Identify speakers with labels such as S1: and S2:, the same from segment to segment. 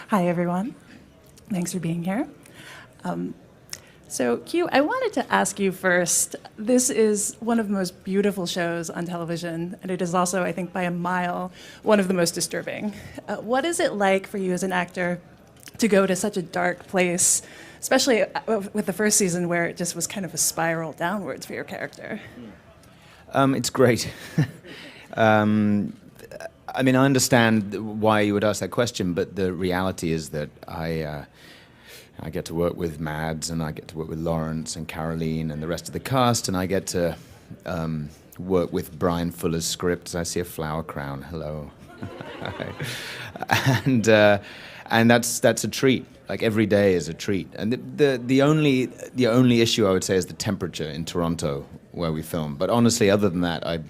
S1: Hi, everyone. Thanks for being here. So, Hugh, I wanted to ask you first. This is one of the most beautiful shows on television, and it is also, I think, by a mile, one of the most disturbing. What is it like for you as an actor to go to such a dark place, especially with the first season where it just was kind of a spiral downwards for your character?
S2: It's great. I mean, I understand why you would ask that question, but the reality is that I get to work with Mads, and I get to work with Lawrence and Caroline and the rest of the cast, and I get to work with Brian Fuller's script. I see a flower crown. Hello. and that's a treat. Like, every day is a treat. And the only issue I would say is the temperature in Toronto where we film. But honestly, other than that, I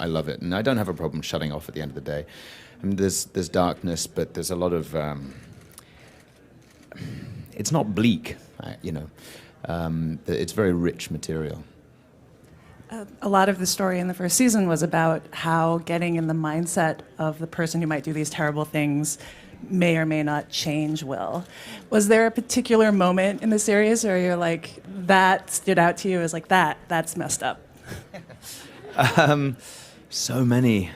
S2: love it, and I don't have a problem shutting off at the end of the day. I mean, there's darkness, but there's a lot of it's not bleak, it's very rich material.
S1: A lot of the story in the first season was about how getting in the mindset of the person who might do these terrible things may or may not change Will. Was there a particular moment in the series where you're like, that stood out to you as like, that's messed up?
S2: So many.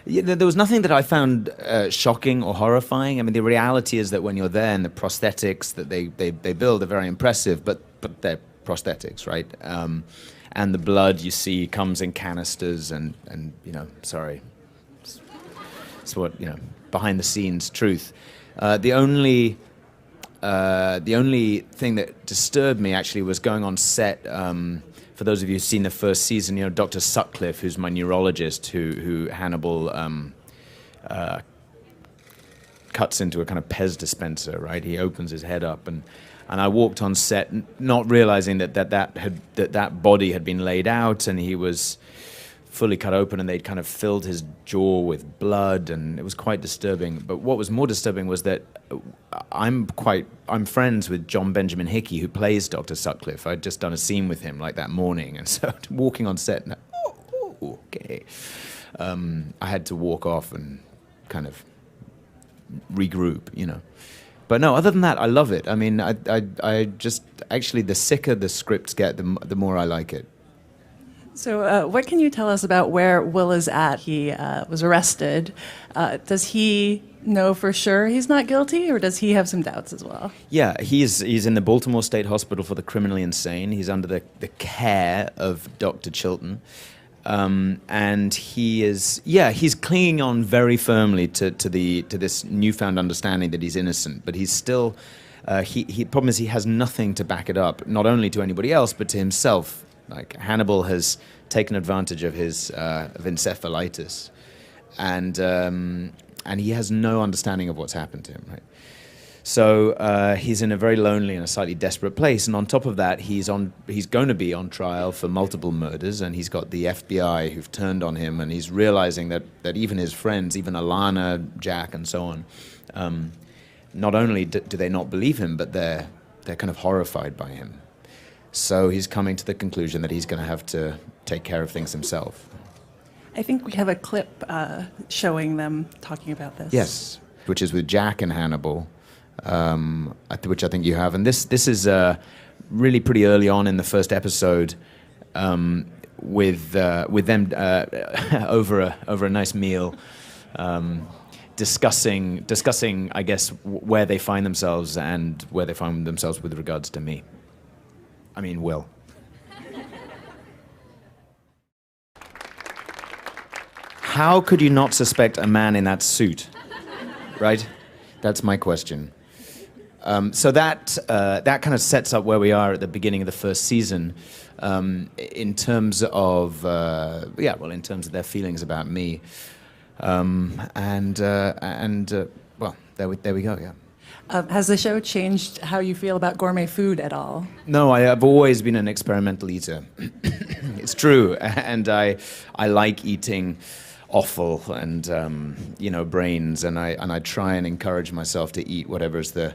S2: There was nothing that I found shocking or horrifying. I mean, the reality is that when you're there, and the prosthetics that they build are very impressive, but they're prosthetics, right? And the blood you see comes in canisters, and sorry, it's what, behind the scenes truth. The only thing that disturbed me actually was going on set. For those of you who've seen the first season, Dr. Sutcliffe, who's my neurologist, who Hannibal cuts into a kind of Pez dispenser, right? He opens his head up, and I walked on set not realizing that body had been laid out, and he was fully cut open, and they'd kind of filled his jaw with blood, and it was quite disturbing. But what was more disturbing was that I'm friends with John Benjamin Hickey, who plays Dr. Sutcliffe. I'd just done a scene with him like that morning, and so walking on set, and okay, I had to walk off and kind of regroup, But no, other than that, I love it. I mean, I just actually, the sicker the scripts get, the more I like it.
S1: So what can you tell us about where Will is at? He was arrested. Does he know for sure he's not guilty, or does he have some doubts as well?
S2: Yeah, he's in the Baltimore State Hospital for the criminally insane. He's under the care of Dr. Chilton. And he's clinging on very firmly to this newfound understanding that he's innocent, but he's still, the problem is he has nothing to back it up, not only to anybody else, but to himself. Like, Hannibal has taken advantage of his of encephalitis, and he has no understanding of what's happened to him, right? So he's in a very lonely and a slightly desperate place, and on top of that, he's going to be on trial for multiple murders, and he's got the FBI who've turned on him, and he's realizing that even his friends, even Alana, Jack, and so on, not only do they not believe him, but they're kind of horrified by him. So he's coming to the conclusion that he's going to have to take care of things himself.
S1: I think we have a clip showing them talking about this.
S2: Yes, which is with Jack and Hannibal, which I think you have. And this is really pretty early on in the first episode, with them over a nice meal, discussing, I guess, where they find themselves and where they find themselves with regards to me. I mean, Will. How could you not suspect a man in that suit? Right? That's my question. So that kind of sets up where we are at the beginning of the first season, in terms of their feelings about me, well, there we go. Yeah.
S1: Has the show changed how you feel about gourmet food at all?
S2: No, I have always been an experimental eater. It's true, and I like eating offal and brains, and I try and encourage myself to eat whatever is the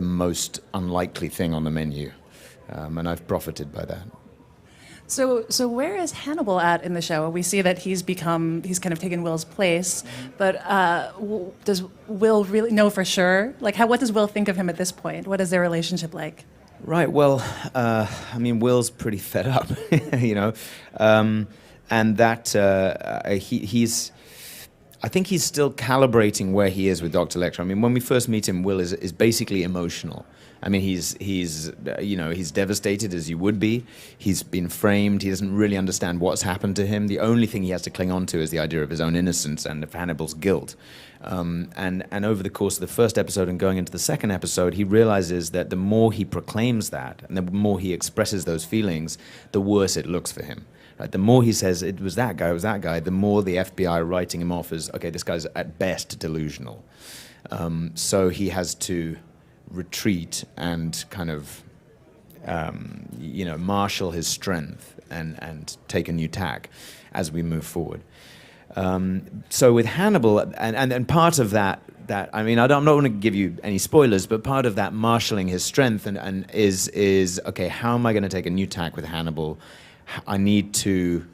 S2: most unlikely thing on the menu, and I've profited by that.
S1: So where is Hannibal at in the show? We see that he's kind of taken Will's place, but does Will really know for sure? Like, what does Will think of him at this point? What is their relationship like?
S2: Right. Well, I mean, Will's pretty fed up, you know, and that he's. I think he's still calibrating where he is with Dr. Lecter. I mean, when we first meet him, Will is basically emotional. I mean, he's devastated, as you would be. He's been framed. He doesn't really understand what's happened to him. The only thing he has to cling on to is the idea of his own innocence and of Hannibal's guilt. And over the course of the first episode and going into the second episode, he realizes that the more he proclaims that and the more he expresses those feelings, the worse it looks for him. Right? The more he says it was that guy, the more the FBI are writing him off as, okay, this guy's at best delusional. So he has to retreat and kind of, marshal his strength and take a new tack as we move forward. So with Hannibal, and part of that I mean, I'm not going to give you any spoilers, but part of that marshaling his strength and is okay, how am I going to take a new tack with Hannibal? I need to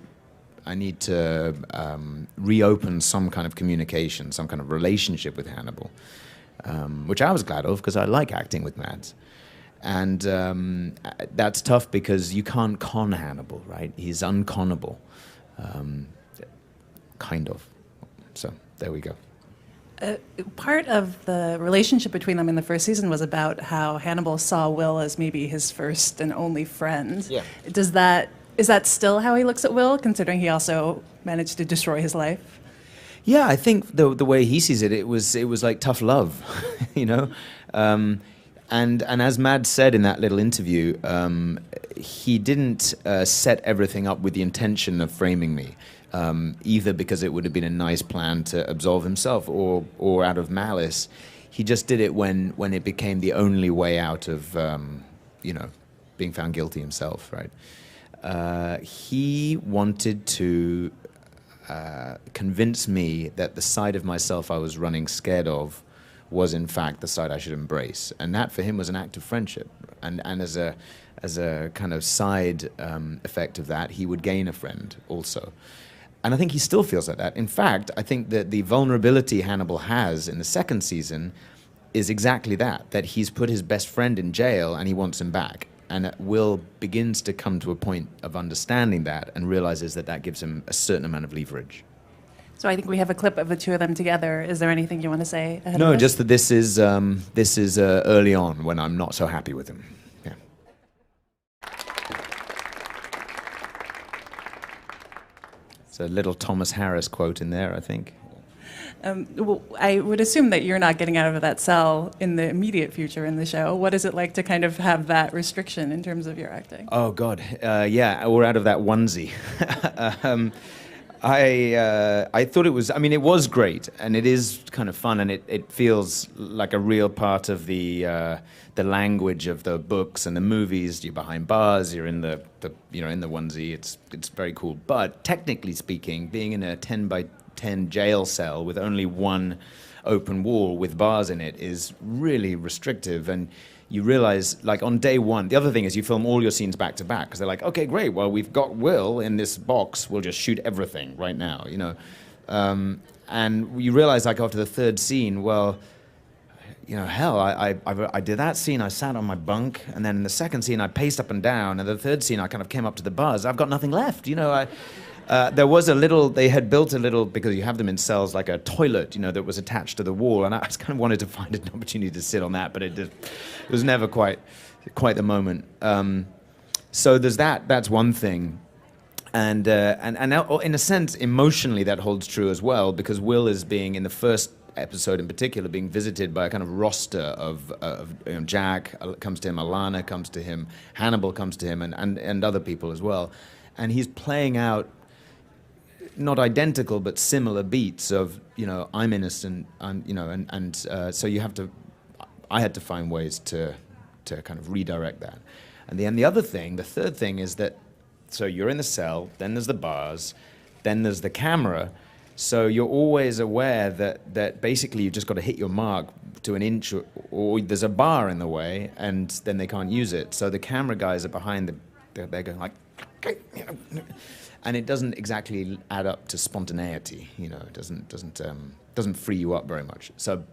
S2: reopen some kind of communication, some kind of relationship with Hannibal, which I was glad of because I like acting with Mads. And that's tough because you can't con Hannibal, right? He's unconnable, kind of. So there we go.
S1: Part of the relationship between them in the first season was about how Hannibal saw Will as maybe his first and only friend.
S2: Yeah.
S1: Is that still how he looks at Will, considering he also managed to destroy his life?
S2: Yeah, I think the way he sees it, it was like tough love, you know. And as Mads said in that little interview, he didn't set everything up with the intention of framing me, either because it would have been a nice plan to absolve himself or out of malice. He just did it when it became the only way out of, being found guilty himself, right? He wanted to convince me that the side of myself I was running scared of was in fact the side I should embrace, and that for him was an act of friendship. And as a kind of side effect of that, he would gain a friend also. And I think he still feels like that. In fact, I think that the vulnerability Hannibal has in the second season is exactly that he's put his best friend in jail and he wants him back. And Will begins to come to a point of understanding that and realizes that gives him a certain amount of leverage.
S1: So I think we have a clip of the two of them together. Is there anything you want to say ahead
S2: No,
S1: of us?
S2: just that this is early on when I'm not so happy with him. Yeah. It's a little Thomas Harris quote in there, I think.
S1: Well, I would assume that you're not getting out of that cell in the immediate future in the show. What is it like to kind of have that restriction in terms of your acting?
S2: Oh, God. Yeah, or out of that onesie. I thought it was great, and it is kind of fun, and it feels like a real part of the language of the books and the movies. You're behind bars, you're in the onesie. It's very cool. But technically speaking, being in a 10 by 10 jail cell with only one open wall with bars in it is really restrictive. And you realize, like, on day one, the other thing is you film all your scenes back to back because they're like, okay, great, well, we've got Will in this box, we'll just shoot everything right now, you know. And you realize, like, after the third scene, well, you know, hell, I did that scene, I sat on my bunk, and then in the second scene I paced up and down, and the third scene I kind of came up to the bars. I've got nothing left, you know. There was they had built a little, because you have them in cells, like a toilet, you know, that was attached to the wall, and I just kind of wanted to find an opportunity to sit on that, but it was never quite the moment. So there's that's one thing. And in a sense, emotionally, that holds true as well, because Will is being, in the first episode in particular, being visited by a kind of roster of Jack comes to him, Alana comes to him, Hannibal comes to him, and other people as well. And he's playing out not identical but similar beats of, you know, I'm innocent, so I had to find ways to kind of redirect that. And then the third thing is that, so you're in the cell, then there's the bars, then there's the camera, so you're always aware that basically you've just got to hit your mark to an inch, or there's a bar in the way, and then they can't use it. So the camera guys are behind they're going like, and it doesn't exactly add up to spontaneity. It doesn't free you up very much. So,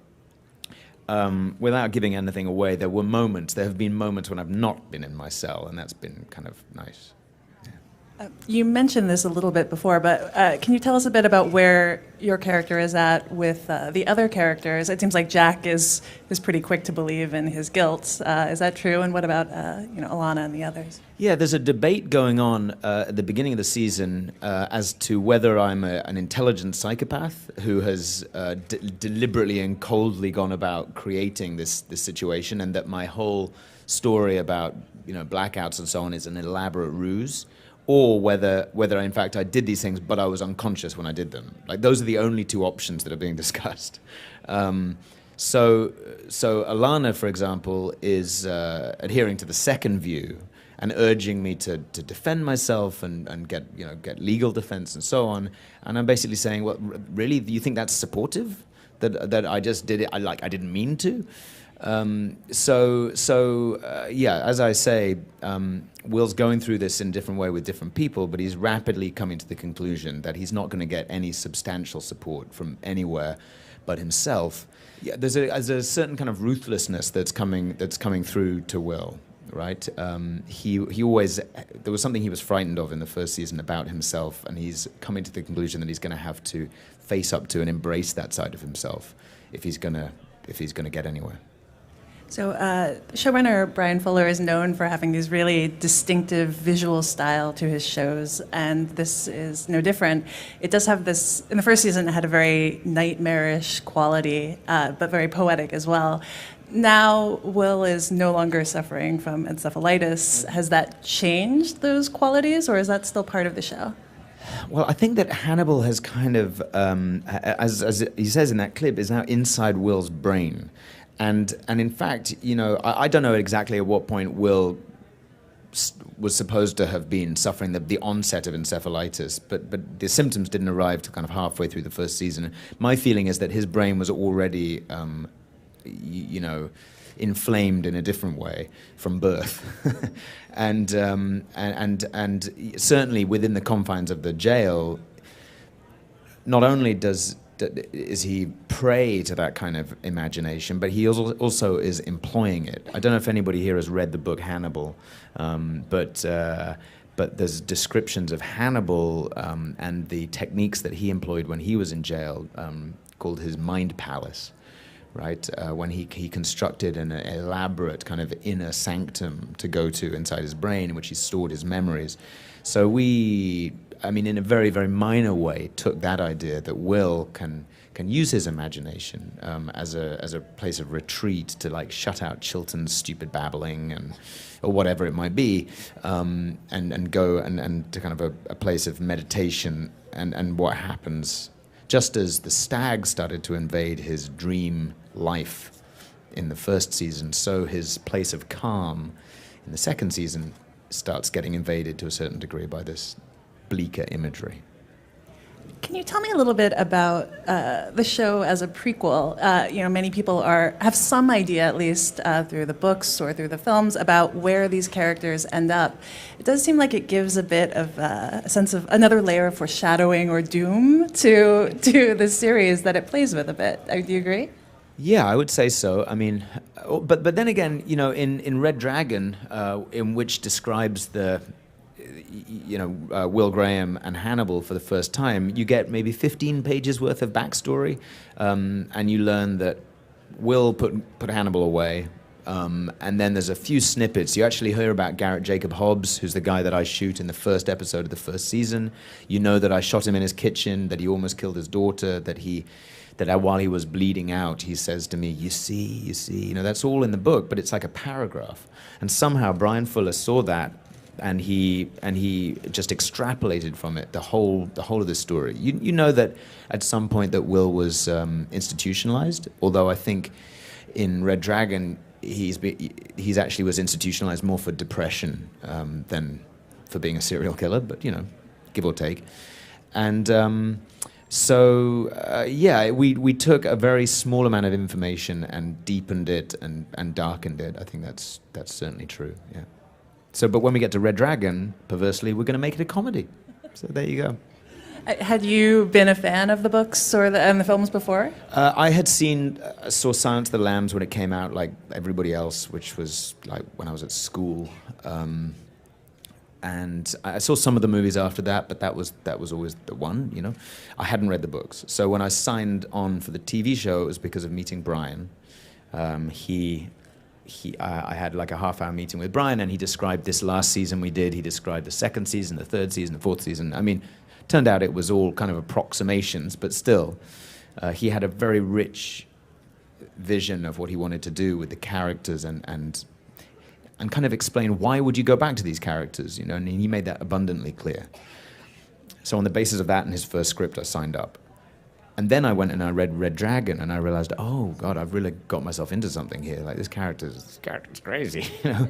S2: without giving anything away, there have been moments when I've not been in my cell, and that's been kind of nice.
S1: You mentioned this a little bit before, but can you tell us a bit about where your character is at with the other characters? It seems like Jack is pretty quick to believe in his guilt. Is that true? And what about Alana and the others?
S2: Yeah, there's a debate going on at the beginning of the season as to whether I'm an intelligent psychopath who has deliberately and coldly gone about creating this situation, and that my whole story about blackouts and so on is an elaborate ruse, or whether in fact I did these things but I was unconscious when I did them. Like, those are the only two options that are being discussed. So Alana, for example, is adhering to the second view and urging me to defend myself and get legal defense and so on. And I'm basically saying, well, really, do you think that's supportive? That I just did it, I didn't mean to? Yeah, as I say, Will's going through this in a different way with different people, but he's rapidly coming to the conclusion that he's not going to get any substantial support from anywhere but himself. Yeah, there's a certain kind of ruthlessness that's coming through to Will, right? He always, there was something he was frightened of in the first season about himself, and he's coming to the conclusion that he's going to have to face up to and embrace that side of himself if he's going to get anywhere.
S1: So showrunner Brian Fuller is known for having these really distinctive visual style to his shows, and this is no different. It does have this, in the first season, it had a very nightmarish quality, but very poetic as well. Now Will is no longer suffering from encephalitis. Has that changed those qualities, or is that still part of the show?
S2: Well, I think that Hannibal has kind of, as he says in that clip, is now inside Will's brain. And in fact, I don't know exactly at what point Will was supposed to have been suffering the onset of encephalitis, but the symptoms didn't arrive till kind of halfway through the first season. My feeling is that his brain was already, inflamed in a different way from birth, and certainly within the confines of the jail. Not only is he prey to that kind of imagination, but he also is employing it. I don't know if anybody here has read the book Hannibal, but there's descriptions of Hannibal and the techniques that he employed when he was in jail, called his mind palace, right? When he constructed an elaborate kind of inner sanctum to go to inside his brain, in which he stored his memories. So in a very, very minor way, took that idea that Will can use his imagination as a place of retreat to shut out Chilton's stupid babbling or whatever it might be, and go and to kind of a place of meditation and what happens just as the stag started to invade his dream life in the first season, so his place of calm in the second season starts getting invaded to a certain degree by this bleaker imagery.
S1: Can you tell me a little bit about the show as a prequel? Many people have some idea, at least through the books or through the films, about where these characters end up. It does seem like it gives a bit of a sense of another layer of foreshadowing or doom to the series that it plays with a bit. Do you agree?
S2: Yeah, I would say so. But then again, in Red Dragon, in which describes the Will Graham and Hannibal for the first time, you get maybe 15 pages worth of backstory, and you learn that Will put Hannibal away, and then there's a few snippets. You actually hear about Garrett Jacob Hobbs, who's the guy that I shoot in the first episode of the first season. You know that I shot him in his kitchen, that he almost killed his daughter, that while he was bleeding out, he says to me, you see, that's all in the book, but it's like a paragraph. And somehow Brian Fuller saw that, and he just extrapolated from it the whole of the story. You know that at some point that Will was institutionalized, although I think in Red Dragon he's actually was institutionalized more for depression than for being a serial killer, but give or take. And we took a very small amount of information and deepened it and darkened it. I think that's certainly true. Yeah. So, but when we get to Red Dragon, perversely, we're going to make it a comedy. So there you go.
S1: Had you been a fan of the books or and the films before?
S2: I had saw Silence of the Lambs when it came out, like everybody else, which was like when I was at school. And I saw some of the movies after that, but that was always the one, you know. I hadn't read the books. So when I signed on for the TV show, it was because of meeting Brian. I had like a half-hour meeting with Brian, and he described this last season we did. He described the second season, the third season, the fourth season. I mean, turned out it was all kind of approximations, but still, he had a very rich vision of what he wanted to do with the characters and kind of explain why would you go back to these characters, you know, and he made that abundantly clear. So on the basis of that and his first script, I signed up. And then I went and I read Red Dragon, and I realized, oh God, I've really got myself into something here. Like this character's crazy, you know.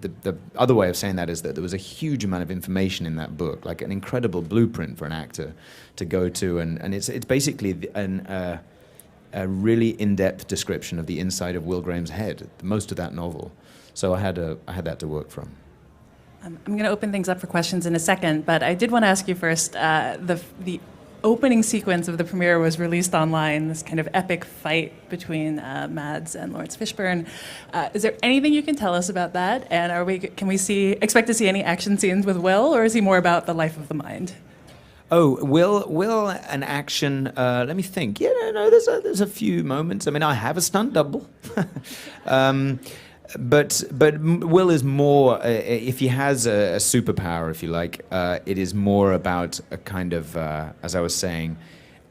S2: The other way of saying that is that there was a huge amount of information in that book, like an incredible blueprint for an actor to go to, and it's basically a really in-depth description of the inside of Will Graham's head, most of that novel. So I had that to work from.
S1: I'm going to open things up for questions in a second, but I did want to ask you first, the opening sequence of the premiere was released online, this kind of epic fight between Mads and Lawrence Fishburne. Is there anything you can tell us about that? And can we expect to see any action scenes with Will, or is he more about the life of the mind?
S2: Oh, Will and action, let me think. Yeah, no, there's a few moments. I mean, I have a stunt double. But Will is more, if he has a superpower, if you like, it is more about a kind of, as I was saying,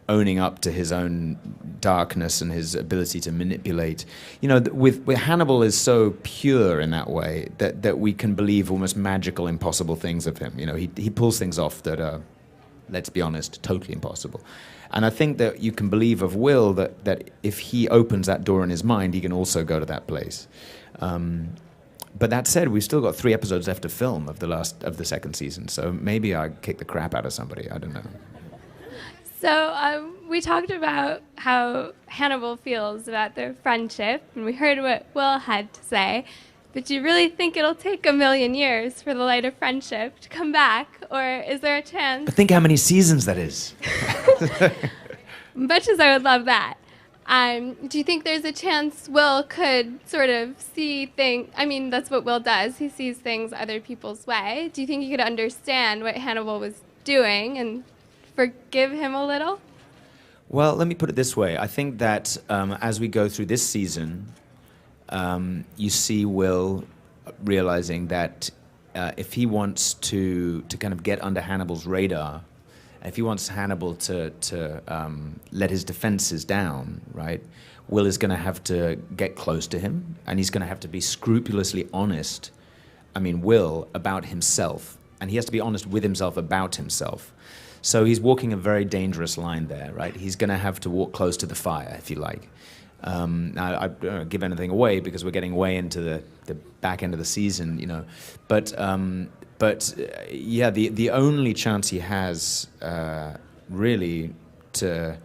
S2: owning up to his own darkness and his ability to manipulate. You know, with Hannibal is so pure in that way that we can believe almost magical, impossible things of him. You know, he pulls things off that are, let's be honest, totally impossible. And I think that you can believe of Will that if he opens that door in his mind, he can also go to that place. But that said, we've still got 3 episodes left to film of the second season, so maybe I kick the crap out of somebody. I don't know.
S3: So we talked about how Hannibal feels about their friendship, and we heard what Will had to say. But do you really think it'll take 1,000,000 years for the light of friendship to come back, or is there a chance?
S2: But think how many seasons that is.
S3: Much as I would love that. Do you think there's a chance Will could sort of see things? I mean, that's what Will does. He sees things other people's way. Do you think he could understand what Hannibal was doing and forgive him a little?
S2: Well, let me put it this way. I think that as we go through this season, you see Will realizing that if he wants to kind of get under Hannibal's radar, if he wants Hannibal to let his defenses down, right, Will is going to have to get close to him, and he's going to have to be scrupulously honest, Will, about himself. And he has to be honest with himself about himself. So he's walking a very dangerous line there, right? He's going to have to walk close to the fire, if you like. Now, I don't give anything away because we're getting way into the back end of the season, you know. But the only chance he has really to,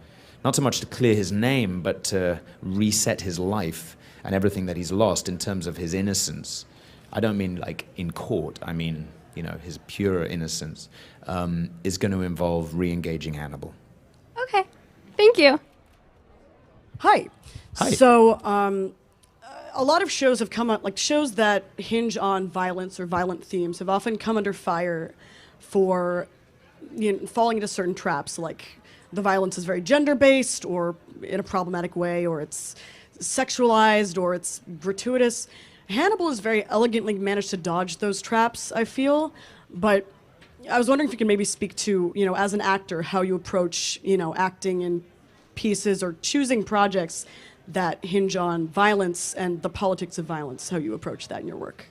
S2: not so much to clear his name, but to reset his life and everything that he's lost in terms of his innocence. I don't mean like in court, I mean, you know, his pure innocence, is going to involve re-engaging Hannibal.
S3: Okay, thank you.
S4: Hi.
S2: Hi.
S4: So, a lot of shows have come up, like shows that hinge on violence or violent themes have often come under fire for falling into certain traps, like the violence is very gender-based or in a problematic way, or it's sexualized, or it's gratuitous. Hannibal has very elegantly managed to dodge those traps, I feel, but I was wondering if you could maybe speak to, as an actor, how you approach, acting in pieces or choosing projects that hinge on violence and the politics of violence, how you approach that in your work.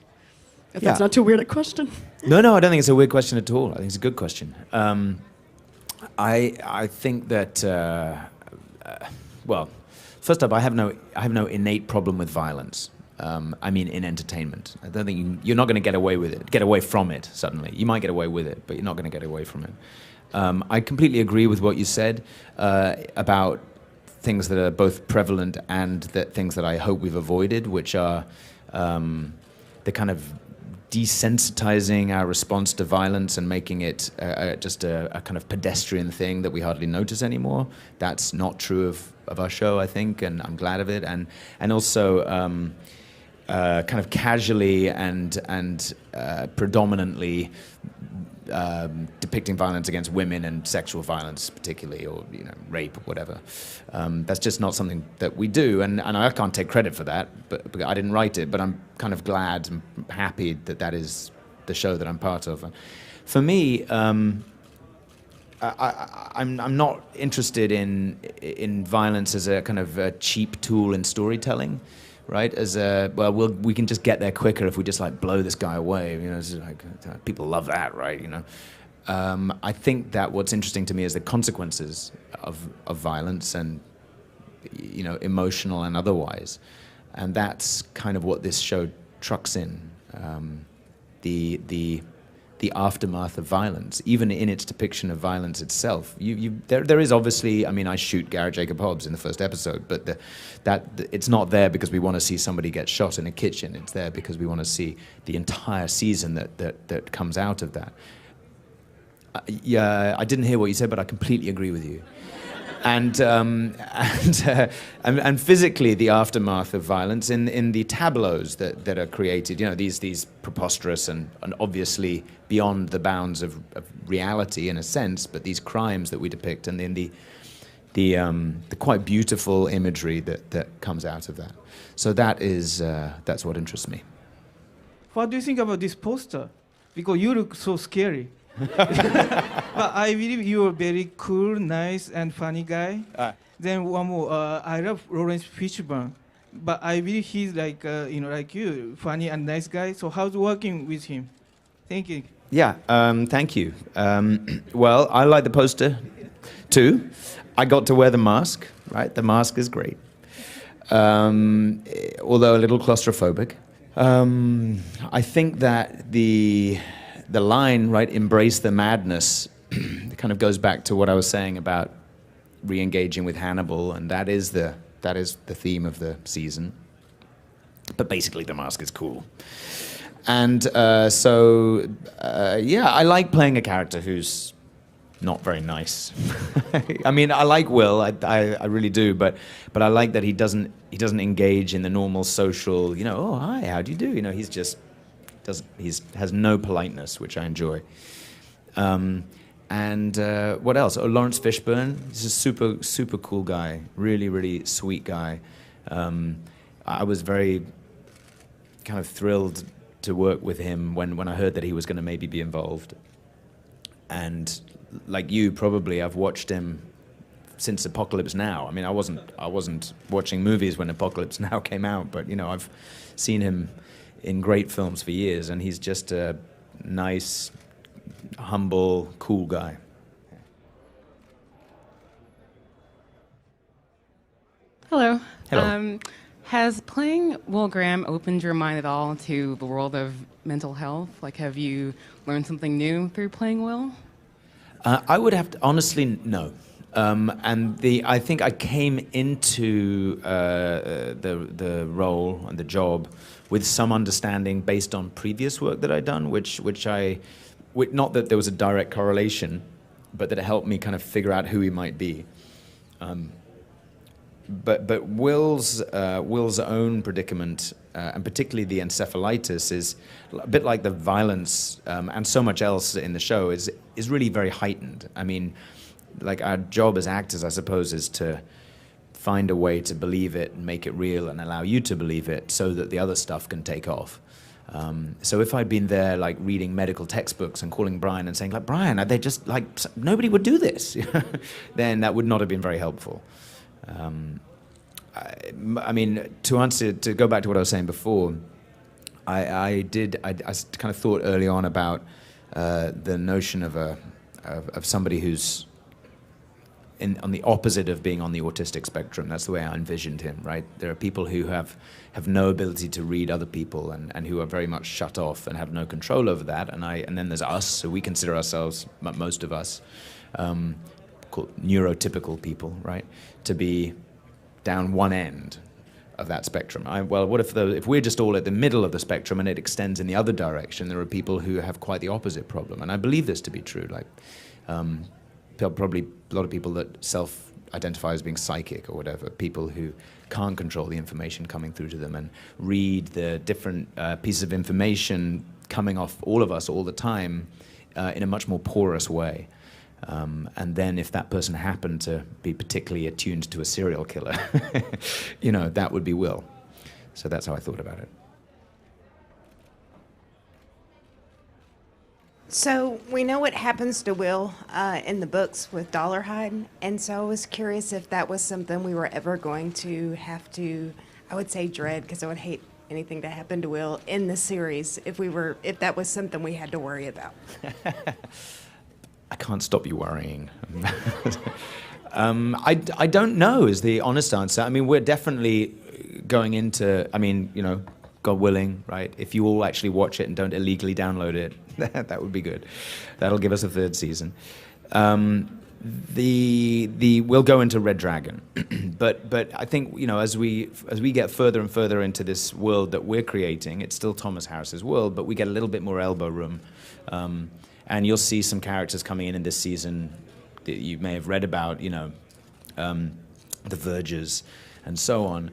S4: If that's not too weird a question.
S2: No, I don't think it's a weird question at all. I think it's a good question. I think that, well, first up, I have no innate problem with violence. In entertainment. I don't think you're not going to get away from it suddenly. You might get away with it, but you're not going to get away from it. I completely agree with what you said about things that are both prevalent and that things that I hope we've avoided, which are the kind of desensitizing our response to violence and making it just a kind of pedestrian thing that we hardly notice anymore. That's not true of our show, I think, and I'm glad of it. And also kind of casually and predominantly depicting violence against women and sexual violence particularly, or rape or whatever. That's just not something that we do, and I can't take credit for that, but I didn't write it, but I'm kind of glad and happy that that is the show that I'm part of. And for me, I'm not interested in violence as a kind of a cheap tool in storytelling. Right, we can just get there quicker if we just like blow this guy away. It's like people love that, right? I think that what's interesting to me is the consequences of violence, and emotional and otherwise, and that's kind of what this show trucks in. The aftermath of violence, even in its depiction of violence itself. There is obviously, I shoot Garrett Jacob Hobbs in the first episode, but it's not there because we want to see somebody get shot in a kitchen. It's there because we want to see the entire season that comes out of that. I didn't hear what you said, but I completely agree with you. And physically, the aftermath of violence in the tableaus that are created, these preposterous and obviously beyond the bounds of reality in a sense, but these crimes that we depict, and then the quite beautiful imagery that comes out of that. So that's what interests me.
S5: What do you think about this poster? Because you look so scary. But I believe you're a very cool, nice, and funny guy. Then one more, I love Lawrence Fishburne, but I believe he's like like you, funny and nice guy. So how's working with him? Thank you.
S2: Yeah, thank you. Well, I like the poster too. I got to wear the mask, right? The mask is great, although a little claustrophobic. I think that the line, right, embrace the madness, kind of goes back to what I was saying about re-engaging with Hannibal, and that is the theme of the season. But basically, the mask is cool. And I like playing a character who's not very nice. I like Will, I really do, but I like that he doesn't engage in the normal social, oh, hi, how do you do? He's just has no politeness, which I enjoy. And what else? Oh, Lawrence Fishburne. He's a super, super cool guy. Really, really sweet guy. I was very kind of thrilled to work with him when I heard that he was going to maybe be involved. And like you, probably, I've watched him since Apocalypse Now. I wasn't watching movies when Apocalypse Now came out, but I've seen him in great films for years, and he's just a nice, humble, cool guy.
S6: Hello.
S2: Hello.
S6: Has playing Will Graham opened your mind at all to the world of mental health? Like, have you learned something new through playing Will?
S2: I would have to, honestly, no. I think I came into the role and the job with some understanding based on previous work that I'd done, which not that there was a direct correlation, but that it helped me kind of figure out who he might be. But Will's own predicament, and particularly the encephalitis, is a bit like the violence and so much else in the show is really very heightened. Like our job as actors, I suppose, is to find a way to believe it and make it real and allow you to believe it so that the other stuff can take off. So if I'd been there, like, reading medical textbooks and calling Brian and saying, like, Brian, are they just, like, nobody would do this, then that would not have been very helpful. To go back to what I was saying before, I kind of thought early on about the notion of somebody who's on the opposite of being on the autistic spectrum. That's the way I envisioned him, right? There are people who have no ability to read other people and who are very much shut off and have no control over that. And then there's us, so we consider ourselves, most of us, called neurotypical people, right? To be down one end of that spectrum. Well, what if we're just all at the middle of the spectrum and it extends in the other direction? There are people who have quite the opposite problem, and I believe this to be true. Like, probably a lot of people that self-identify as being psychic or whatever, people who can't control the information coming through to them and read the different pieces of information coming off all of us all the time in a much more porous way. And then if that person happened to be particularly attuned to a serial killer, that would be Will. So that's how I thought about it.
S7: So we know what happens to Will in the books with Dollarhide, and so I was curious if that was something we were ever going to have to, I would say dread, because I would hate anything to happen to Will in the series if that was something we had to worry about.
S2: I can't stop you worrying. I don't know is the honest answer. I mean, we're definitely going into, God willing, right? If you all actually watch it and don't illegally download it, that would be good. That'll give us a third season. We'll go into Red Dragon, but I think as we get further and further into this world that we're creating, it's still Thomas Harris's world, but we get a little bit more elbow room. And you'll see some characters coming in this season that you may have read about, the Vergers and so on.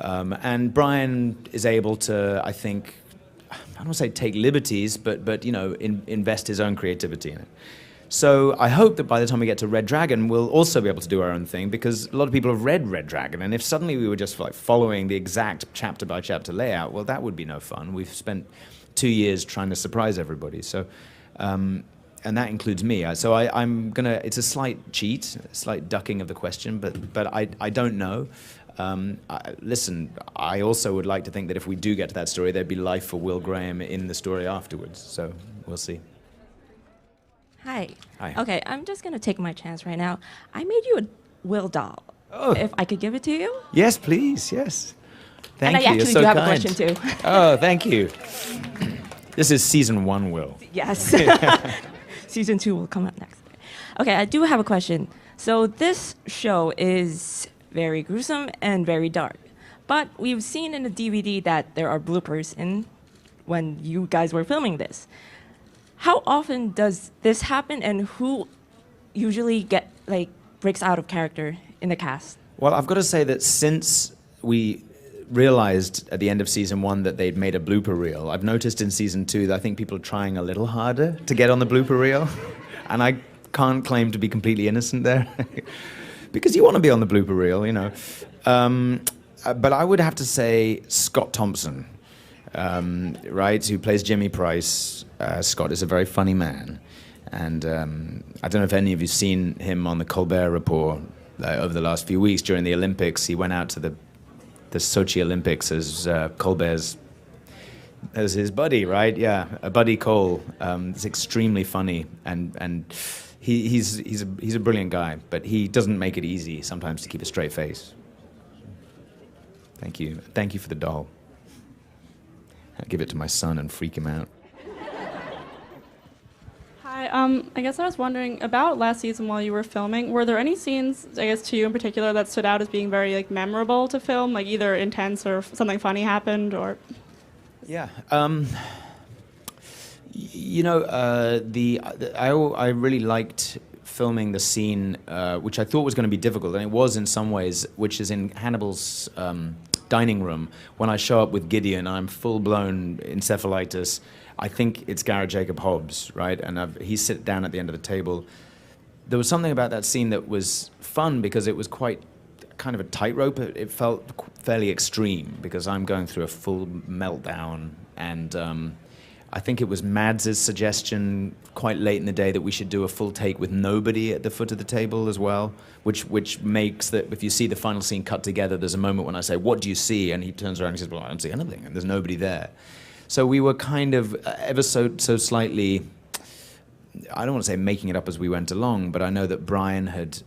S2: And Brian is able to, I think, I don't want to say take liberties, but invest his own creativity in it. So I hope that by the time we get to Red Dragon, we'll also be able to do our own thing, because a lot of people have read Red Dragon, and if suddenly we were just like following the exact chapter-by-chapter layout, well, that would be no fun. We've spent 2 years trying to surprise everybody. So. And that includes me. So I'm gonna. It's a slight cheat, a slight ducking of the question, but I don't know. Listen, I also would like to think that if we do get to that story, there'd be life for Will Graham in the story afterwards. So we'll see.
S8: Hi.
S2: Hi.
S8: Okay, I'm just gonna take my chance right now. I made you a Will doll.
S2: Oh.
S8: If I could give it to you.
S2: Yes, please. Yes. Thank
S8: and
S2: you.
S8: I actually
S2: You're so
S8: do have
S2: kind.
S8: a question too.
S2: Oh, thank you. This is season 1, Will.
S8: Yes. Season 2 will come up next. Okay, I do have a question. So this show is very gruesome and very dark, but we've seen in the DVD that there are bloopers in when you guys were filming this. How often does this happen, and who usually breaks out of character in the cast?
S2: Well, I've got to say that since we realized at the end of season 1 that they'd made a blooper reel, I've noticed in season 2 that I think people are trying a little harder to get on the blooper reel, and I can't claim to be completely innocent there, because you want to be on the blooper reel, but I would have to say Scott Thompson, right, who plays Jimmy Price. Scott is a very funny man, and I don't know if any of you've seen him on the Colbert Report over the last few weeks during the Olympics. He went out to the Sochi Olympics as Colbert's, as his buddy, right? Yeah, a buddy Cole. It's extremely funny, and he's a brilliant guy, but he doesn't make it easy sometimes to keep a straight face. Thank you for the doll. I'll give it to my son and freak him out.
S9: Hi, I guess I was wondering about last season while you were filming, were there any scenes, I guess to you in particular, that stood out as being very memorable to film, like either intense or something funny happened, or?
S2: Yeah, I really liked filming the scene, which I thought was going to be difficult, and it was in some ways, which is in Hannibal's dining room. When I show up with Gideon, I'm full-blown encephalitis. I think it's Garrett Jacob Hobbs, right? And he sits down at the end of the table. There was something about that scene that was fun because it was quite kind of a tightrope. It felt fairly extreme because I'm going through a full meltdown. And I think it was Mads' suggestion quite late in the day that we should do a full take with nobody at the foot of the table as well, which makes that if you see the final scene cut together, there's a moment when I say, "What do you see?" And he turns around and says, "Well, I don't see anything," and there's nobody there. So we were kind of ever so slightly, I don't want to say making it up as we went along, but I know that Brian had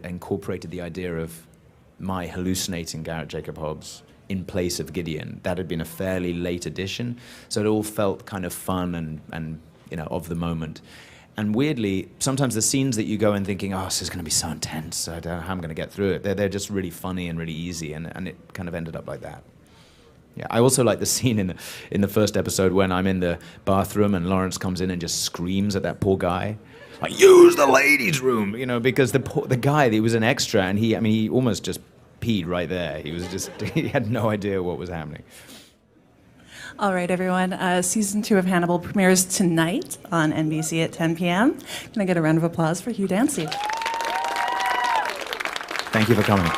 S2: incorporated the idea of my hallucinating Garrett Jacob Hobbs in place of Gideon. That had been a fairly late addition, so it all felt kind of fun and of the moment. And weirdly, sometimes the scenes that you go in thinking, oh, this is going to be so intense, I don't know how I'm going to get through it, they're just really funny and really easy, and it kind of ended up like that. Yeah, I also like the scene in the first episode when I'm in the bathroom and Lawrence comes in and just screams at that poor guy. Like, use the ladies' room, you know, because the guy, he was an extra, and he almost just peed right there. He had no idea what was happening.
S1: All right, everyone. Season 2 of Hannibal premieres tonight on NBC at 10 p.m. Can I get a round of applause for Hugh Dancy?
S2: Thank you for coming.